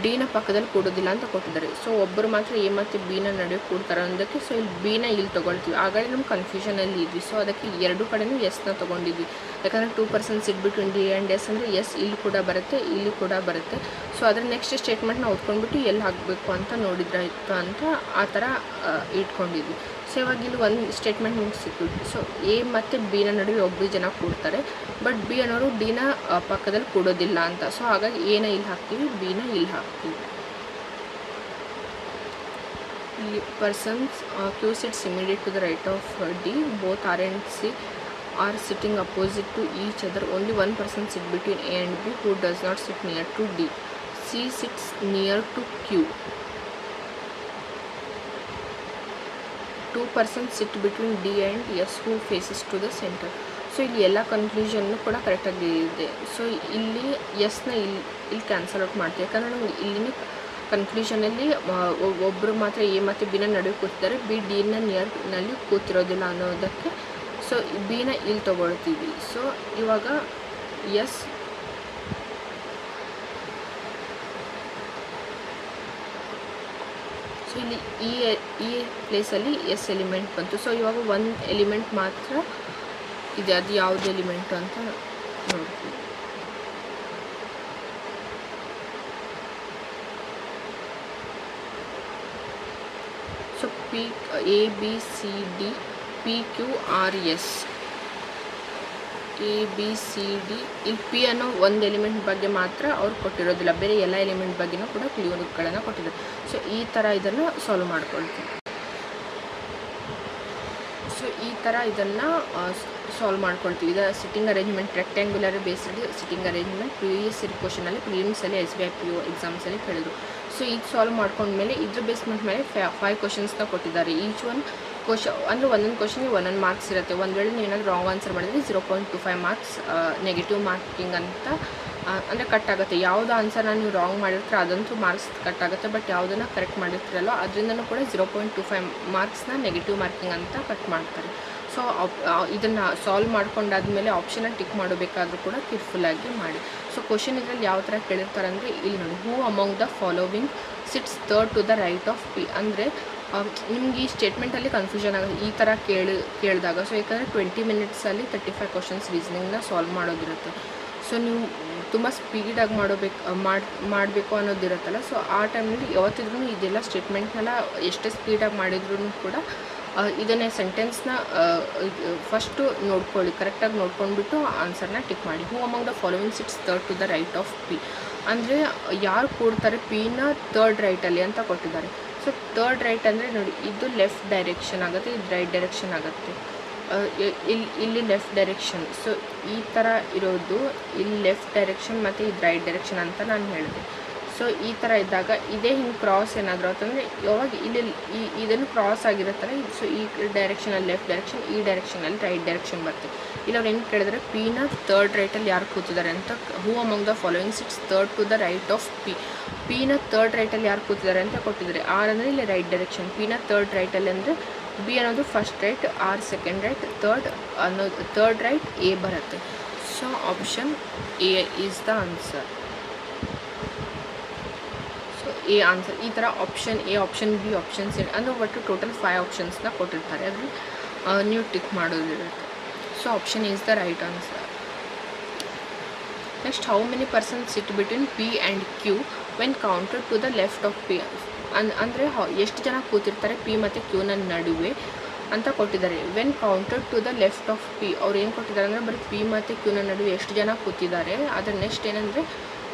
ಡಿನ ಪಕ್ಕದಲ್ಲಿ ಕೂಡೋದಿಲ್ಲ ಅಂತ ಕೊಟ್ಟಿದ್ದಾರೆ. ಸೊ ಒಬ್ಬರು ಮಾತ್ರ ಎ ಮತ್ತು ಬಿನ ನಡುವೆ ಕೂಡ್ತಾರೆ ಅನ್ನೋದಕ್ಕೆ ಸೊ ಇಲ್ಲಿ ಬಿನ ಇಲ್ಲಿ ತೊಗೊಳ್ತೀವಿ. ಆಗ ನಮ್ಗೆ ಕನ್ಫ್ಯೂಷನಲ್ಲಿ ಇದ್ವಿ. ಸೊ ಅದಕ್ಕೆ ಎರಡು ಕಡೆನೂ ಎಸ್ನ ತೊಗೊಂಡಿದ್ವಿ. ಯಾಕಂದರೆ 2% ಸಿಟ್ ಬಿಟ್ವೀನ್ ಡಿ ಆ್ಯಂಡ್ ಎಸ್ ಅಂದರೆ ಎಸ್ ಇಲ್ಲಿ ಕೂಡ ಬರುತ್ತೆ, ಇಲ್ಲಿ ಕೂಡ ಬರುತ್ತೆ. ಸೊ ಅದರ ನೆಕ್ಸ್ಟ್ ಸ್ಟೇಟ್ಮೆಂಟ್ನ ಓದ್ಕೊಂಡ್ಬಿಟ್ಟು ಎಲ್ಲಿ ಹಾಕಬೇಕು ಅಂತ ನೋಡಿದ್ರಾಯ್ತು ಅಂತ ಆ ಥರ ಇಟ್ಕೊಂಡಿದ್ವಿ. ಸೊ ಇವಾಗ ಇಲ್ಲಿ ಒಂದು ಸ್ಟೇಟ್ಮೆಂಟ್ ಮುಗಿಸಿತ್ತು. ಸೊ ಎ ಮತ್ತು ಬಿನ ನಡುವೆ ಒಬ್ಬರು ಜನ ಕೂಡ್ತಾರೆ, ಬಟ್ ಬಿ ಅನ್ನೋರು ಡಿನ ಪಕ್ಕದಲ್ಲಿ ಕೂಡೋದಿಲ್ಲ ಅಂತ. ಸೊ ಹಾಗಾಗಿ ಎನ ಇಲ್ಲಿ ಹಾಕ್ತೀವಿ, ಬಿನ ಇಲ್ಲಿ ಹಾಕ್ತೀವಿ. ಇಲ್ಲಿ persons Q sits immediate to the right of D, both R and C are sitting opposite to each other. Only one person sit between A and B who does not sit near to D. C sits near to Q. 2 persons sit between D and S who faces to the center. So ಇಲ್ಲಿ ಎಲ್ಲ ಕನ್ಕ್ಲೂಷನ್ನು ಕೂಡ ಕರೆಕ್ಟಾಗಿ ಇದೆ. So ಇಲ್ಲಿ ಎಸ್ನ ಇಲ್ಲಿ cancel out ಮಾಡ್ತೀವಿ. ಯಾಕಂದರೆ ನಮಗೆ ಇಲ್ಲಿನ ಕನ್ಕ್ಲೂಷನಲ್ಲಿ ಒಬ್ಬರು ಮಾತ್ರ ಎ ಮತ್ತು ಬಿನ ನಡುವೆ ಕೂತಿದ್ದಾರೆ, ಬಿ ಡಿನ ನಿಯರ್ನಲ್ಲಿ ಕೂತಿರೋದಿಲ್ಲ ಅನ್ನೋದಕ್ಕೆ ಸೊ ಬಿನ ಇಲ್ಲಿ ತೊಗೊಳ್ತೀವಿ. ಸೊ ಇವಾಗ ಎಸ್ ಸೊ ಇಲ್ಲಿ ಈ ಪ್ಲೇಸಲ್ಲಿ ಎಸ್ ಎಲಿಮೆಂಟ್ ಬಂತು. ಸೊ ಇವಾಗ ಒಂದು ಎಲಿಮೆಂಟ್ ಮಾತ್ರ ಇದೆ, ಅದು ಯಾವುದು ಎಲಿಮೆಂಟ್ ಅಂತ ನೋಡ್ತೀವಿ. So P A B C D P Q R S A B C D. ಇಲ್ಲಿ ಪಿ ಅನ್ನೋ ಒಂದು ಎಲಿಮೆಂಟ್ ಬಗ್ಗೆ ಮಾತ್ರ ಅವ್ರು ಕೊಟ್ಟಿರೋದಿಲ್ಲ, ಬೇರೆ ಎಲ್ಲ ಎಲಿಮೆಂಟ್ ಬಗ್ಗೆನೂ ಕೂಡ ಕ್ಲೂಗಳನ್ನು ಕೊಟ್ಟಿದ್ದಾರೆ. ಸೊ ಈ ಥರ ಇದನ್ನು ಸಾಲ್ವ್ ಮಾಡ್ಕೊಳ್ತೀವಿ. ಸೊ ಈ ಥರ ಇದನ್ನು ಸಾಲ್ವ್ ಮಾಡ್ಕೊಳ್ತೀವಿ. ಇದು sitting arrangement, rectangular based sitting arrangement previous year ಕ್ವಶನಲ್ಲಿ ಪ್ರಿಲಿಮ್ಸಲ್ಲಿ SBI PO ಎಕ್ಸಾಮ್ಸಲ್ಲಿ ಕೇಳಿದ್ರು. ಸೊ ಇದು ಸಾಲ್ವ್ ಮಾಡ್ಕೊಂಡ್ಮೇಲೆ ಇದ್ರ ಬೇಸ್ಮೆಂಟ್ ಮೇಲೆ 5 ಕ್ವಶನ್ಸ್ನ ಕೊಟ್ಟಿದ್ದಾರೆ. ಈಚ್ ಒನ್ ಕ್ವಶನ್ ಅಂದರೆ ಒಂದೊಂದು ಕ್ವಶನ್ಗೆ ಒಂದೊಂದು ಮಾರ್ಕ್ಸ್ ಇರುತ್ತೆ. ಒಂದು ವೇಳೆ ನೀವು ಏನಾದರೂ ರಾಂಗ್ ಆನ್ಸರ್ ಮಾಡಿದರೆ 0.25 ಮಾರ್ಕ್ಸ್ ನೆಗೆಟಿವ್ ಮಾರ್ಕಿಂಗ್ ಅಂತ ಅಂದರೆ ಕಟ್ ಆಗುತ್ತೆ. ಯಾವುದು ಆನ್ಸರ್ನ ನೀವು ರಾಂಗ್ ಮಾಡಿರ್ತೀರ ಅದಂತೂ ಮಾರ್ಕ್ಸ್ ಕಟ್ ಆಗುತ್ತೆ, ಬಟ್ ಯಾವುದನ್ನು ಕರೆಕ್ಟ್ ಮಾಡಿರ್ತೀರಲ್ಲೋ ಅದರಿಂದನೂ ಕೂಡ 0.25 ಮಾರ್ಕ್ಸ್ನ ನೆಗೆಟಿವ್ ಮಾರ್ಕಿಂಗ್ ಅಂತ ಕಟ್ ಮಾಡ್ತಾರೆ. ಸೊ ಇದನ್ನು ಸಾಲ್ವ್ ಮಾಡ್ಕೊಂಡಾದ್ಮೇಲೆ ಆಪ್ಷನ್ನ ಟಿಕ್ ಮಾಡಬೇಕಾದ್ರೂ ಕೂಡ ಕೇರ್ಫುಲ್ಲಾಗಿ ಮಾಡಿ. ಸೊ ಕ್ವಶನ್ ಇದರಲ್ಲಿ ಯಾವ ಥರ ಕೇಳಿರ್ತಾರೆ ಅಂದರೆ ಇಲ್ಲಿ ನೋಡಿ, who among the following sits third to the right of P. ಅಂದರೆ ನಿಮ್ಗೆ ಈ ಸ್ಟೇಟ್ಮೆಂಟಲ್ಲಿ ಕನ್ಫ್ಯೂಷನ್ ಆಗುತ್ತೆ ಈ ಥರ ಕೇಳಿದಾಗ. ಸೊ ಯಾಕಂದರೆ 20 ಮಿನಿಟ್ಸಲ್ಲಿ 35 ಕ್ವಶನ್ಸ್ ರೀಸನಿಂಗ್ನ ಸಾಲ್ವ್ ಮಾಡೋದಿರುತ್ತೆ. ಸೊ ನೀವು ತುಂಬ ಸ್ಪೀಡಾಗಿ ಮಾಡಬೇಕು ಅನ್ನೋದಿರುತ್ತಲ್ಲ. ಸೊ ಆ ಟೈಮಲ್ಲಿ ಯಾವತ್ತಿದ್ರೂ ಇದೆಲ್ಲ ಸ್ಟೇಟ್ಮೆಂಟ್ನೆಲ್ಲ ಎಷ್ಟೇ ಸ್ಪೀಡಾಗಿ ಮಾಡಿದ್ರೂ ಕೂಡ ಇದನ್ನೇ ಸೆಂಟೆನ್ಸ್ನ ಫಸ್ಟು ನೋಡ್ಕೊಳ್ಳಿ, ಕರೆಕ್ಟಾಗಿ ನೋಡ್ಕೊಂಡ್ಬಿಟ್ಟು ಆನ್ಸರ್ನ ಟಿಕ್ ಮಾಡಿ. Who among the following sits third to the right of P ಅಂದರೆ ಯಾರು ಕೂಡ್ತಾರೆ ಪಿನ ಥರ್ಡ್ ರೈಟಲ್ಲಿ ಅಂತ ಕೊಟ್ಟಿದ್ದಾರೆ. ಸೊ ಥರ್ಡ್ ರೈಟ್ ಅಂದರೆ ನೋಡಿ, ಇದು ಲೆಫ್ಟ್ ಡೈರೆಕ್ಷನ್ ಆಗುತ್ತೆ, ಇದು ರೈಟ್ ಡೈರೆಕ್ಷನ್ ಆಗುತ್ತೆ. ಇಲ್ಲಿ ಲೆಫ್ಟ್ ಡೈರೆಕ್ಷನ್. ಸೊ ಈ ಥರ ಇರೋದು ಇಲ್ಲಿ ಲೆಫ್ಟ್ ಡೈರೆಕ್ಷನ್ ಮತ್ತು ಇದು ರೈಟ್ ಡೈರೆಕ್ಷನ್ ಅಂತ ನಾನು ಹೇಳಿದೆ. ಸೊ ಈ ಥರ ಇದ್ದಾಗ ಇದೇ ಹಿಂಗೆ ಕ್ರಾಸ್ ಏನಾದರೂ ಅಂತಂದರೆ ಯಾವಾಗ ಇಲ್ಲಿ ಇದನ್ನು ಕ್ರಾಸ್ ಆಗಿರುತ್ತಲ್ಲ, ಸೊ ಈ ಡೈರೆಕ್ಷನಲ್ಲಿ ಲೆಫ್ಟ್ ಡೈರೆಕ್ಷನ್, ಈ ಡೈರೆಕ್ಷನಲ್ಲಿ ರೈಟ್ ಡೈರೆಕ್ಷನ್ ಬರ್ತದೆ. ಇಲ್ಲಿ ಅವ್ರು ಏನು ಕೇಳಿದ್ರೆ ಪಿನ ಥರ್ಡ್ ರೈಟಲ್ಲಿ ಯಾರು ಕೂತಿದ್ದಾರೆ ಅಂತ. Who among the following sits third to the right of P. ಪಿನ ಥರ್ಡ್ ರೈಟಲ್ಲಿ ಯಾರು ಕೂತಿದ್ದಾರೆ ಅಂತ ಕೊಟ್ಟಿದ್ದಾರೆ. ಆರ್ ಅಂದರೆ ಇಲ್ಲಿ ರೈಟ್ ಡೈರೆಕ್ಷನ್, ಪಿನ ಥರ್ಡ್ ರೈಟಲ್ಲಿ ಅಂದರೆ ಬಿ ಅನ್ನೋದು first right, R second right, third right A ಬರುತ್ತೆ. So option A is the answer. So A answer. ಈ ಥರ option A, option B, option C ಅಂದರೆ ಒಟ್ಟು ಟೋಟಲ್ 5 ಆಪ್ಷನ್ಸ್ನ ಕೊಟ್ಟಿರ್ತಾರೆ, ಅದರಲ್ಲಿ ನೀವು ಟಿಕ್ ಮಾಡೋದಿರುತ್ತೆ. So option is the right answer. Next, how many persons sit between P and Q when counted to the left of P. ಅಂದರೆ ಎಷ್ಟು ಜನ ಕೂತಿರ್ತಾರೆ ಪಿ ಮತ್ತು ಕ್ಯೂನ ನಡುವೆ ಅಂತ ಕೊಟ್ಟಿದ್ದಾರೆ. When counted to the left of P ಅವ್ರು ಏನು ಕೊಟ್ಟಿದ್ದಾರೆ ಅಂದರೆ ಬರೀ ಪಿ ಮತ್ತು ಕ್ಯೂನ ನಡುವೆ ಎಷ್ಟು ಜನ ಕೂತಿದ್ದಾರೆ. ಅದರ ನೆಕ್ಸ್ಟ್ ಏನಂದರೆ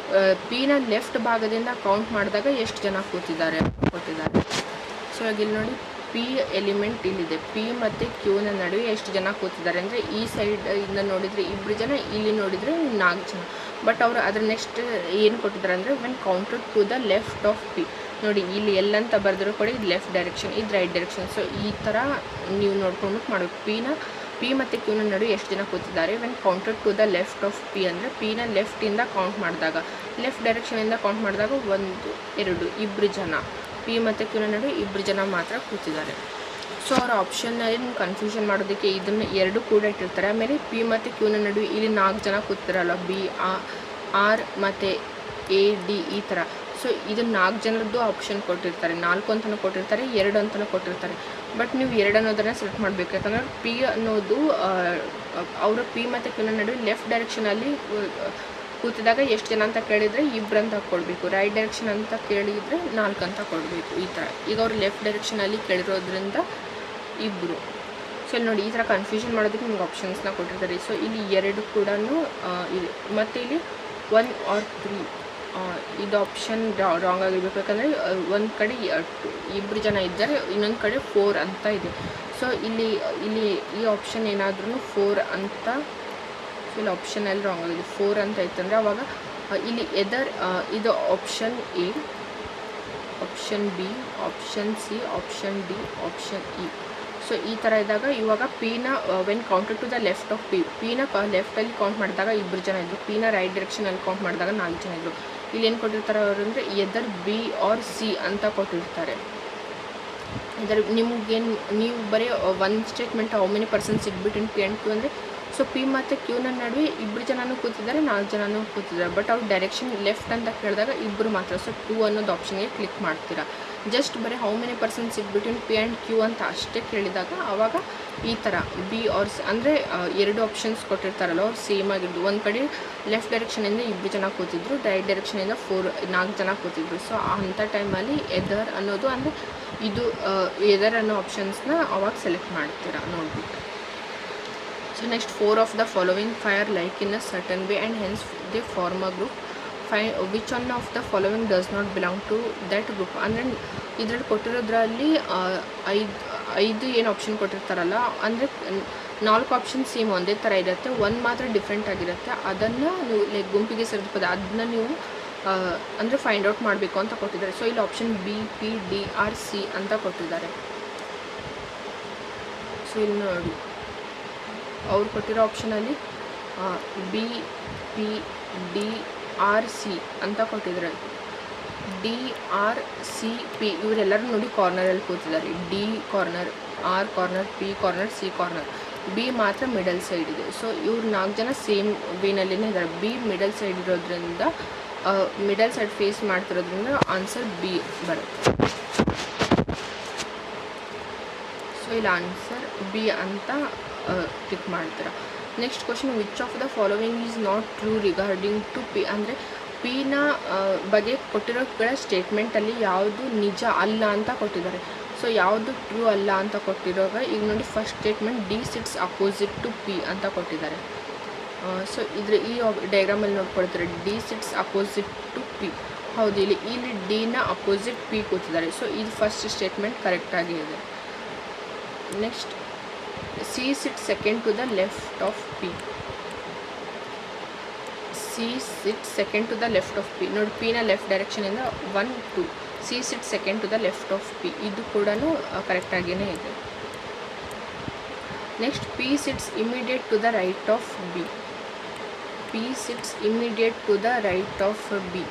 ಪಿನ ಲೆಫ್ಟ್ ಭಾಗದಿಂದ ಕೌಂಟ್ ಮಾಡಿದಾಗ ಎಷ್ಟು ಜನ ಕೂತಿದ್ದಾರೆ ಕೊಟ್ಟಿದ್ದಾರೆ. ಸೊ ಇವಾಗ ಇಲ್ಲಿ ನೋಡಿ, ಪಿ ಎಲಿಮೆಂಟ್ ಇಲ್ಲಿದೆ, ಪಿ ಮತ್ತು ಕ್ಯೂನ ನಡುವೆ ಎಷ್ಟು ಜನ ಕೂತಿದ್ದಾರೆ ಅಂದರೆ ಈ ಸೈಡಿಂದ ನೋಡಿದರೆ 2 ಜನ, ಇಲ್ಲಿ ನೋಡಿದರೆ 4 ಜನ. ಬಟ್ ಅವರು ಅದರ ನೆಕ್ಸ್ಟ್ ಏನು ಕೊಟ್ಟಿದ್ದಾರೆ ಅಂದರೆ when counted to the left of P. ನೋಡಿ ಇಲ್ಲಿ ಎಲ್ಲಂತ ಬರೆದ್ರು ಕೂಡ ಇದು ಲೆಫ್ಟ್ ಡೈರೆಕ್ಷನ್, ಇದು ರೈಟ್ ಡೈರೆಕ್ಷನ್. ಸೊ ಈ ಥರ ನೀವು ನೋಡ್ಕೊಂಡ್ಬಿಟ್ಟು ಮಾಡಬೇಕು. ಪಿ ಮತ್ತು ಕ್ಯೂನ ನಡುವೆ ಎಷ್ಟು ಜನ ಕೂತಿದ್ದಾರೆ when counted to the left of P ಅಂದರೆ ಪಿನ ಲೆಫ್ಟಿಂದ ಕೌಂಟ್ ಮಾಡಿದಾಗ, ಲೆಫ್ಟ್ ಡೈರೆಕ್ಷನಿಂದ ಕೌಂಟ್ ಮಾಡಿದಾಗ 1 2 2 ಜನ, ಪಿ ಮತ್ತು ಕ್ಯೂನ ನಡುವೆ 2 ಜನ ಮಾತ್ರ ಕೂತಿದ್ದಾರೆ. ಸೊ ಅವ್ರ ಆಪ್ಷನ್ನಲ್ಲಿ ನಿಮ್ಗೆ ಕನ್ಫ್ಯೂಷನ್ ಮಾಡೋದಕ್ಕೆ ಇದನ್ನು 2 ಕೂಡ ಇಟ್ಟಿರ್ತಾರೆ. ಆಮೇಲೆ ಪಿ ಮತ್ತು ಕ್ಯೂನ ನಡುವೆ ಇಲ್ಲಿ 4 ಜನ ಕೂತಿರಲ್ಲ, ಬಿ ಆರ್ ಮತ್ತು ಎ ಡಿ ಈ ಥರ. ಸೊ ಇದು 4 ಜನರದ್ದು ಆಪ್ಷನ್ ಕೊಟ್ಟಿರ್ತಾರೆ, 4 ಅಂತಲೂ ಕೊಟ್ಟಿರ್ತಾರೆ, 2 ಅಂತಲೂ ಕೊಟ್ಟಿರ್ತಾರೆ. ಬಟ್ ನೀವು 2 ಅನ್ನೋದನ್ನು ಸೆಲೆಕ್ಟ್ ಮಾಡಬೇಕು. ಯಾಕಂದರೆ ಪಿ ಅನ್ನೋದು ಅವರ ಪಿ ಮತ್ತು ಕ್ಯೂನ ನಡುವೆ ಲೆಫ್ಟ್ ಡೈರೆಕ್ಷನಲ್ಲಿ ಕೂತಿದಾಗ ಎಷ್ಟು ಜನ ಅಂತ ಕೇಳಿದರೆ 2 ಅಂತ ಕೊಡಬೇಕು, ರೈಟ್ ಡೈರೆಕ್ಷನ್ ಅಂತ ಕೇಳಿದರೆ 4 ಅಂತ ಕೊಡಬೇಕು. ಈ ಥರ ಈಗ ಅವ್ರು ಲೆಫ್ಟ್ ಡೈರೆಕ್ಷನಲ್ಲಿ ಕೇಳಿರೋದ್ರಿಂದ 2. ಸೊ ಇಲ್ಲಿ ನೋಡಿ, ಈ ಥರ ಕನ್ಫ್ಯೂಷನ್ ಮಾಡೋದಕ್ಕೆ ನಿಮ್ಗೆ ಆಪ್ಷನ್ಸ್ನ ಕೊಟ್ಟಿರ್ತಾರೆ. ಸೊ ಇಲ್ಲಿ 2 ಕೂಡ ಇದೆ, ಮತ್ತು ಇಲ್ಲಿ 1 or 3 ಇದು ಆಪ್ಷನ್ ರಾಂಗ್ ಆಗಿರಬೇಕು. ಯಾಕಂದರೆ ಒಂದು ಕಡೆ 2 ಜನ ಇದ್ದಾರೆ, ಇನ್ನೊಂದು ಕಡೆ 4 ಅಂತ ಇದೆ. ಸೊ ಇಲ್ಲಿ ಈ ಆಪ್ಷನ್ ಏನಾದ್ರೂ 4 ಅಂತ, ಸೊ ಇಲ್ಲಿ ಆಪ್ಷನಲ್ಲಿ ರಾಂಗ್ ಆಗಿದೆ. 4 ಅಂತ ಇತ್ತಂದರೆ ಅವಾಗ ಇಲ್ಲಿ ಎದರ್ ಇದು option A, option B, option C, option D, option E. So ಈ ಥರ ಇದ್ದಾಗ ಇವಾಗ ಪಿನ when counted to the left of ಪಿನ ಲೆಫ್ಟಲ್ಲಿ ಕೌಂಟ್ ಮಾಡಿದಾಗ 2 ಜನ ಇದ್ದರು, ಪಿನ ರೈಟ್ ಡೈರೆಕ್ಷನಲ್ಲಿ ಕೌಂಟ್ ಮಾಡಿದಾಗ 4 ಜನ ಇದ್ದರು. ಇಲ್ಲಿ ಏನು ಕೊಟ್ಟಿರ್ತಾರೆ ಅವರು ಅಂದರೆ ಎದರ್ ಬಿ ಆರ್ ಸಿ ಅಂತ ಕೊಟ್ಟಿರ್ತಾರೆ. ಇದರ ನಿಮಗೇನು ನೀವು ಬರೀ ಒಂದು statement how many persons sit between P and Q ಅಂದರೆ, ಸೊ ಪಿ ಮತ್ತು ಕ್ಯೂನ ನಡುವೆ 2 ಜನನೂ ಕೂತಿದ್ದಾರೆ, 4 ಜನನೂ ಕೂತಿದ್ದಾರೆ. ಬಟ್ ಅವ್ರ ಡೈರೆಕ್ಷನ್ ಲೆಫ್ಟ್ ಅಂತ ಕೇಳಿದಾಗ 2 ಮಾತ್ರ. ಸೊ 2 ಅನ್ನೋದು ಆಪ್ಷನ್ಗೆ ಕ್ಲಿಕ್ ಮಾಡ್ತೀರಾ. ಜಸ್ಟ್ ಬರೀ how many persons sit between P and Q ಅಂತ ಅಷ್ಟೇ ಕೇಳಿದಾಗ ಆವಾಗ ಈ ಥರ ಬಿ ಆರ್ ಸಿ ಅಂದರೆ 2 ಆಪ್ಷನ್ಸ್ ಕೊಟ್ಟಿರ್ತಾರಲ್ಲ ಅವ್ರು ಸೇಮ್ ಆಗಿದ್ದು. ಒಂದು ಕಡೆ ಲೆಫ್ಟ್ ಡೈರೆಕ್ಷನಿಂದ 2 ಜನ ಕೂತಿದ್ರು, ರೈಟ್ ಡೈರೆಕ್ಷನಿಂದ 4 ಜನ ಕೂತಿದ್ರು. ಸೊ ಅಂಥ ಟೈಮಲ್ಲಿ ಎದರ್ ಅನ್ನೋದು ಅಂದರೆ ಇದು ಎದರ್ ಅನ್ನೋ ಆಪ್ಷನ್ಸ್ನ ಅವಾಗ ಸೆಲೆಕ್ಟ್ ಮಾಡ್ತೀರಾ ನೋಡ್ಬಿಟ್ಟು. So next 4 of the following fire like in a certain way and hence they form a group. Find which one of the following does not belong to that group. ಅಂದರೆ ಇದರಲ್ಲಿ ಕೊಟ್ಟಿರೋದ್ರಲ್ಲಿ 5 ಏನು ಆಪ್ಷನ್ ಕೊಟ್ಟಿರ್ತಾರಲ್ಲ, ಅಂದರೆ 4 option same ಒಂದೇ ಥರ ಇರುತ್ತೆ, 1 ಮಾತ್ರ different ಆಗಿರುತ್ತೆ. ಅದನ್ನು ನೀವು ಲೈಕ್ ಗುಂಪಿಗೆ ಸೇರಿಸ್ಬೋದು, ಅದನ್ನ ನೀವು ಅಂದರೆ ಫೈಂಡ್ ಔಟ್ ಮಾಡಬೇಕು ಅಂತ ಕೊಟ್ಟಿದ್ದಾರೆ. ಸೊ ಇಲ್ಲಿ option B, P, D, R, C ಅಂತ ಕೊಟ್ಟಿದ್ದಾರೆ. ಸೊ ಇಲ್ಲಿ ನೋಡಿ, ಅವ್ರು ಕೊಟ್ಟಿರೋ ಆಪ್ಷನಲ್ಲಿ B, P, D, R, C ಅಂತ ಕೊಟ್ಟಿದ್ದಾರೆ. ಡಿ, ಆರ್, ಸಿ, ಪಿ ಇವರೆಲ್ಲರೂ ನೋಡಿ ಕಾರ್ನರಲ್ಲಿ ಕೂತಿದ್ದಾರೆ. D corner, R corner, P corner, C corner. B ಮಾತ್ರ ಮಿಡಲ್ ಸೈಡ್ ಇದೆ. ಸೊ ಇವ್ರು 4 ಜನ ಸೇಮ್ ವೇನಲ್ಲಿನೇ ಇದ್ದಾರೆ. ಬಿ ಮಿಡಲ್ ಸೈಡ್ ಇರೋದ್ರಿಂದ, ಮಿಡಲ್ ಸೈಡ್ ಫೇಸ್ ಮಾಡ್ತಿರೋದ್ರಿಂದ ಆನ್ಸರ್ ಬಿ ಬರುತ್ತೆ. ಸೊ ಇಲ್ಲಿ ಆನ್ಸರ್ ಬಿ ಅಂತ ಕ್ಲಿಕ್ ಮಾಡ್ತೀರಾ. Next question, which of the following is not true regarding to P. ಅಂದರೆ ಪಿನ ಬಗ್ಗೆ ಕೊಟ್ಟಿರೋ ಸ್ಟೇಟ್ಮೆಂಟಲ್ಲಿ ಯಾವುದು ನಿಜ ಅಲ್ಲ ಅಂತ ಕೊಟ್ಟಿದ್ದಾರೆ. ಸೊ ಯಾವುದು ಟ್ರೂ ಅಲ್ಲ ಅಂತ ಕೊಟ್ಟಿರೋವಾಗ ಈಗ ನೋಡಿ, first statement D sits opposite to P ಅಂತ ಕೊಟ್ಟಿದ್ದಾರೆ. ಸೊ ಈ ಡಯಾಗ್ರಾಮಲ್ಲಿ ನೋಡ್ಕೊಳ್ತಾರೆ, D sits opposite to P. ಹೌದು, ಇಲ್ಲಿ ಡಿನ ಅಪೋಸಿಟ್ ಪಿ ಕೂತಿದ್ದಾರೆ. ಸೊ ಇದು ಫಸ್ಟ್ ಸ್ಟೇಟ್ಮೆಂಟ್ ಕರೆಕ್ಟಾಗಿ ಇದೆ. Next, C sit second to the left of P. C sit second to the left of P. ನೋಡಿ, ಪಿನ ಲೆಫ್ಟ್ ಡೈರೆಕ್ಷನಿಂದ 1, 2. C sit second to the left of P. ಇದು ಕೂಡ ಕರೆಕ್ಟಾಗಿಯೇ ಇದೆ. Next, P sits immediate to the right of B. P sits immediate to the right of B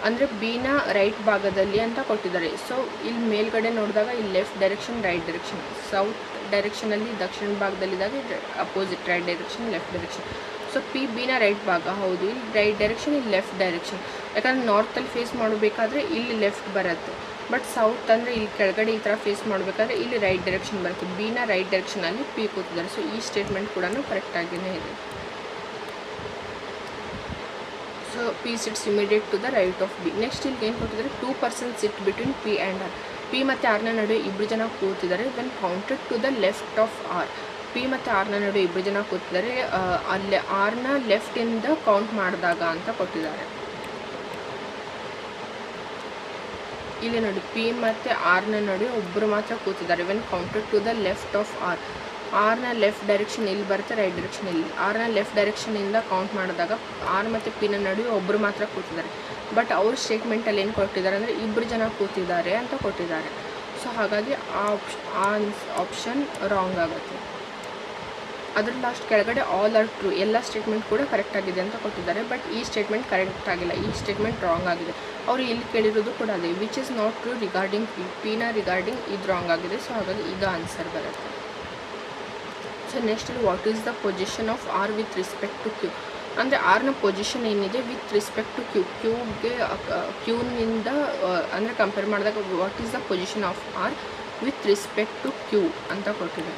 ಅಂದರೆ ಬಿನ right ಭಾಗದಲ್ಲಿ ಅಂತ ಕೊಟ್ಟಿದ್ದಾರೆ. ಸೊ ಇಲ್ಲಿ ಮೇಲ್ಗಡೆ ನೋಡಿದಾಗ ಇಲ್ಲಿ left direction, right direction. South ಡೈರೆಕ್ಷನಲ್ಲಿ ದಕ್ಷಿಣ ಭಾಗದಲ್ಲಿದ್ದಾಗ opposite right direction, left direction. So P ಬಿನ ರೈಟ್ ಭಾಗ. ಹೌದು, ಇಲ್ಲಿ ರೈಟ್ ಡೈರೆಕ್ಷನ್, ಇಲ್ಲಿ ಲೆಫ್ಟ್ ಡೈರೆಕ್ಷನ್. ಯಾಕಂದರೆ ನಾರ್ತಲ್ಲಿ ಫೇಸ್ ಮಾಡಬೇಕಾದ್ರೆ ಇಲ್ಲಿ ಲೆಫ್ಟ್ ಬರುತ್ತೆ. ಬಟ್ ಸೌತ್ ಅಂದರೆ ಇಲ್ಲಿ ಕೆಳಗಡೆ ಈ ಥರ ಫೇಸ್ ಮಾಡಬೇಕಾದ್ರೆ ಇಲ್ಲಿ ರೈಟ್ ಡೈರೆಕ್ಷನ್ ಬರುತ್ತೆ. ಬಿನ ರೈಟ್ ಡೈರೆಕ್ಷನಲ್ಲಿ ಪಿ ಕೂತಿದ್ದಾರೆ. ಸೊ ಈ ಸ್ಟೇಟ್ಮೆಂಟ್ ಕೂಡ ಕರೆಕ್ಟಾಗಿಯೇ ಇದೆ. So P sits immediate to the right of B. Next ಇಲ್ಲಿ ಏನು ಕೊಟ್ಟಿದ್ದಾರೆ, 2 persons sit between P and R. P ಮತ್ತು ಆರ್ನ ನಡುವೆ 2 ಜನ ಕೂತಿದ್ದಾರೆ. When counted to the left of R. P ಮತ್ತು ಆರ್ನ ನಡುವೆ 2 ಜನ ಕೂತಿದ್ದಾರೆ. ಅಲ್ಲಿ ಆರ್ನ ಲೆಫ್ಟಿಂದ ಕೌಂಟ್ ಮಾಡಿದಾಗ ಅಂತ ಕೊಟ್ಟಿದ್ದಾರೆ. ಇಲ್ಲಿ ನೋಡಿ, ಪಿ ಮತ್ತು ಆರ್ನ ನಡುವೆ ಒಬ್ಬರು ಮಾತ್ರ ಕೂತಿದ್ದಾರೆ. When counted to the left of R. ಆರ್ನ ಲೆಫ್ಟ್ ಡೈರೆಕ್ಷನ್ ಇಲ್ಲಿ ಬರುತ್ತೆ, ರೈಟ್ ಡೈರೆಕ್ಷನ್ ಇಲ್ಲಿ. ಆರ್ನ ಲೆಫ್ಟ್ ಡೈರೆಕ್ಷನಿಂದ ಕೌಂಟ್ ಮಾಡಿದಾಗ ಆರ್ ಮತ್ತು ಪಿನ ನಡುವೆ ಒಬ್ಬರು ಮಾತ್ರ ಕೂತಿದ್ದಾರೆ. ಬಟ್ ಅವ್ರ ಸ್ಟೇಟ್ಮೆಂಟಲ್ಲಿ ಏನು ಕೊಟ್ಟಿದ್ದಾರೆ ಅಂದರೆ 2 ಜನ ಕೂತಿದ್ದಾರೆ ಅಂತ ಕೊಟ್ಟಿದ್ದಾರೆ. ಸೊ ಹಾಗಾಗಿ ಆ ಆಪ್ಷನ್ ರಾಂಗ್ ಆಗುತ್ತೆ. ಅದ್ರ ಲಾಸ್ಟ್ ಕೆಳಗಡೆ ಆಲ್ ಆರ್ ಟ್ರೂ, ಎಲ್ಲ ಸ್ಟೇಟ್ಮೆಂಟ್ ಕೂಡ ಕರೆಕ್ಟ್ ಆಗಿದೆ ಅಂತ ಕೊಟ್ಟಿದ್ದಾರೆ. ಬಟ್ ಈ ಸ್ಟೇಟ್ಮೆಂಟ್ ಕರೆಕ್ಟ್ ಆಗಿಲ್ಲ, ಈ ಸ್ಟೇಟ್ಮೆಂಟ್ ರಾಂಗ್ ಆಗಿದೆ. ಅವರು ಇಲ್ಲಿ ಕೇಳಿರೋದು ಕೂಡ ಅದೇ, which is not true regarding P. ಪಿನ ರಿಗಾರ್ಡಿಂಗ್ ಇದು ರಾಂಗ್ ಆಗಿದೆ. ಸೊ ಹಾಗಾಗಿ ಇದು ಆನ್ಸರ್ ಬರುತ್ತೆ. So next, what is the position of R with respect to Q. ಅಂದರೆ ಆರ್ನ ಪೊಸಿಷನ್ ಏನಿದೆ ವಿತ್ ರೆಸ್ಪೆಕ್ಟ್ ಟು ಕ್ಯೂಗೆ ಕ್ಯೂನಿಂದ ಅಂದರೆ ಕಂಪೇರ್ ಮಾಡಿದಾಗ what is the position of R with respect to Q ಅಂತ ಕೊಟ್ಟಿದೆ.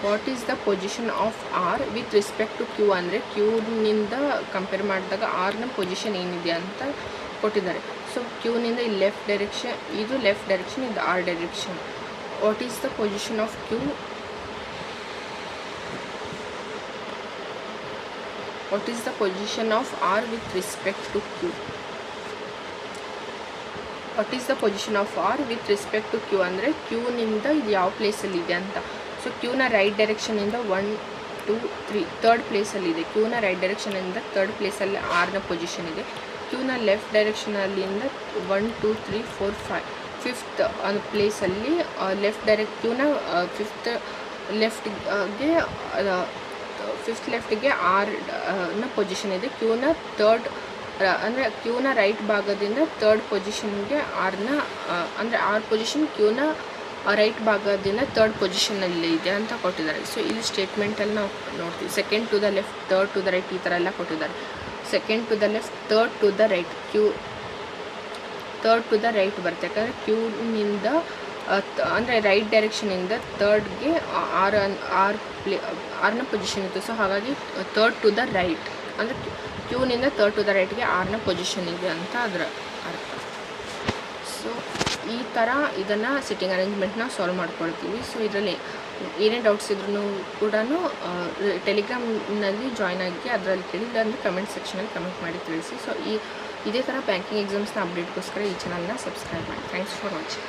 What is the position of R with respect to Q ಅಂದರೆ ಕ್ಯೂನಿಂದ ಕಂಪೇರ್ ಮಾಡಿದಾಗ ಆರ್ನ ಪೊಸಿಷನ್ ಏನಿದೆ ಅಂತ ಕೊಟ್ಟಿದ್ದಾರೆ. ಸೊ ಕ್ಯೂನಿಂದ ಈ ಲೆಫ್ಟ್ ಡೈರೆಕ್ಷನ್, ಇದು ಲೆಫ್ಟ್ ಡೈರೆಕ್ಷನ್, ಇದು R direction. What is the position of Q, what is the position of R with respect to Q. What is the position of R with respect to Q ಅಂದರೆ ಕ್ಯೂನಿಂದ ಇದು ಯಾವ ಪ್ಲೇಸಲ್ಲಿದೆ ಅಂತ. So ಕ್ಯೂನ right ಡೈರೆಕ್ಷನಿಂದ 1 2 3 third ಪ್ಲೇಸಲ್ಲಿದೆ. ಕ್ಯೂನ ರೈಟ್ ಡೈರೆಕ್ಷನಿಂದ ಥರ್ಡ್ ಪ್ಲೇಸಲ್ಲಿ ಆರ್ನ ಪೊಸಿಷನ್ ಇದೆ. ಕ್ಯೂನ ಲೆಫ್ಟ್ ಡೈರೆಕ್ಷನಲ್ಲಿಂದ 1 2 3 4 5 ಫಿಫ್ತ್ ಪ್ಲೇಸಲ್ಲಿ ಕ್ಯೂನ ಫಿಫ್ತ್ ಲೆಫ್ಟ್ಗೆ ಆರ್ನ ಪೊಸಿಷನ್ ಇದೆ. ಕ್ಯೂನ ಥರ್ಡ್ ಅಂದರೆ ಕ್ಯೂನ ರೈಟ್ ಭಾಗದಿಂದ ಥರ್ಡ್ ಪೊಸಿಷನ್ಗೆ ಅಂದರೆ ಆರ್ ಪೊಸಿಷನ್ ಕ್ಯೂನ ರೈಟ್ ಭಾಗದಿಂದ ಥರ್ಡ್ ಪೊಸಿಷನಲ್ಲಿ ಇದೆ ಅಂತ ಕೊಟ್ಟಿದ್ದಾರೆ. ಸೊ ಇಲ್ಲಿ ಸ್ಟೇಟ್ಮೆಂಟಲ್ಲಿ ನಾವು ನೋಡ್ತೀವಿ. Second to the left, third to the right, ಈ ಥರ ಎಲ್ಲ ಕೊಟ್ಟಿದ್ದಾರೆ. Second to the left, third to the right, third to the right ಬರುತ್ತೆ. ಯಾಕಂದರೆ ಕ್ಯೂನಿಂದ ಅಂದರೆ ರೈಟ್ ಡೈರೆಕ್ಷನಿಂದ ಥರ್ಡ್ಗೆ ಆರ್ನ ಪೊಸಿಷನ್ ಇತ್ತು. ಸೊ ಹಾಗಾಗಿ ಥರ್ಡ್ ಟು ದ ರೈಟ್ ಅಂದರೆ ಕ್ಯೂನಿಂದ ಥರ್ಡ್ ಟು ದ ರೈಟ್ಗೆ ಆರ್ನ ಪೊಸಿಷನ್ ಇದೆ ಅಂತ ಅದರ ಅರ್ಥ. ಸೊ ಈ ಥರ ಇದನ್ನು ಸಿಟ್ಟಿಂಗ್ ಅರೇಂಜ್ಮೆಂಟ್ನ ಸಾಲ್ವ್ ಮಾಡ್ಕೊಳ್ತೀವಿ. ಸೊ ಇದರಲ್ಲಿ ಏನೇ ಡೌಟ್ಸ್ ಇದ್ರೂ ಕೂಡ ಟೆಲಿಗ್ರಾಮ್ನಲ್ಲಿ ಜಾಯ್ನ್ ಆಗಿ ಅದರಲ್ಲಿ ಕೇಳಿ, ಇಲ್ಲಾಂದರೆ ಕಮೆಂಟ್ ಸೆಕ್ಷನಲ್ಲಿ ಕಮೆಂಟ್ ಮಾಡಿ ತಿಳಿಸಿ. ಸೊ ಇದೇ ಥರ ಬ್ಯಾಂಕಿಂಗ್ ಎಕ್ಸಾಮ್ಸ್ನ ಅಪ್ಡೇಟ್ಗೋಸ್ಕರ ಈ ಚಾನಲ್ನ ಸಬ್ಸ್ಕ್ರೈಬ್ ಮಾಡಿ. Thanks for watching.